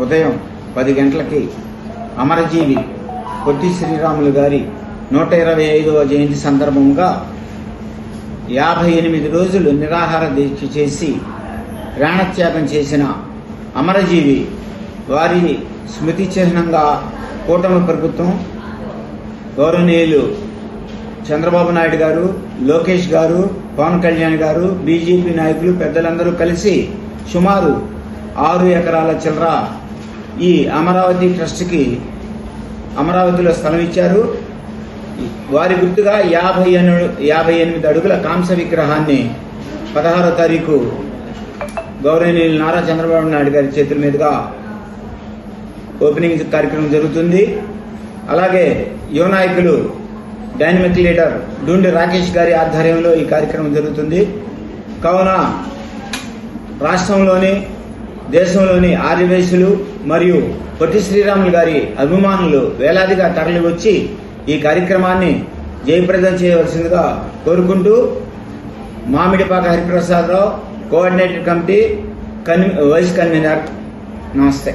ఉదయం 10 గంటలకి అమరజీవి పొట్టి శ్రీరాములు గారి 125వ జయంతి సందర్భంగా 58 రోజులు నిరాహార దీక్ష చేసి ప్రాణత్యాగం చేసిన అమరజీవి వారి స్మృతి చిహ్నంగా కూటమి ప్రభుత్వం గౌరవనీయులు చంద్రబాబు నాయుడు గారు, లోకేష్ గారు, పవన్ కళ్యాణ్ గారు, బీజేపీ నాయకులు పెద్దలందరూ కలిసి సుమారు 6 ఎకరాల చిల్లర ఈ అమరావతి ట్రస్ట్కి అమరావతిలో స్థలం ఇచ్చారు. వారి గుర్తుగా 58 అడుగుల కాంస్య విగ్రహాన్ని 16వ తారీఖు గౌరవనీయులు నారా చంద్రబాబు నాయుడు గారి చేతుల మీదుగా ఓపెనింగ్ కార్యక్రమం జరుగుతుంది. అలాగే యువ నాయకులు డైనమిక్ లీడర్ డూండి రాకేష్ గారి ఆధ్వర్యంలో ఈ కార్యక్రమం జరుగుతుంది. కావున రాష్ట్రంలోని దేశంలోని ఆర్యవైశ్యులు మరియు పొట్టి శ్రీరాములు గారి అభిమానులు వేలాదిగా తరలివచ్చి ఈ కార్యక్రమాన్ని జయప్రదం చేయవలసిందిగా కోరుకుంటూ Mamidipaka Hariprasadarao, coordinator committee vice convenor. నమస్తే.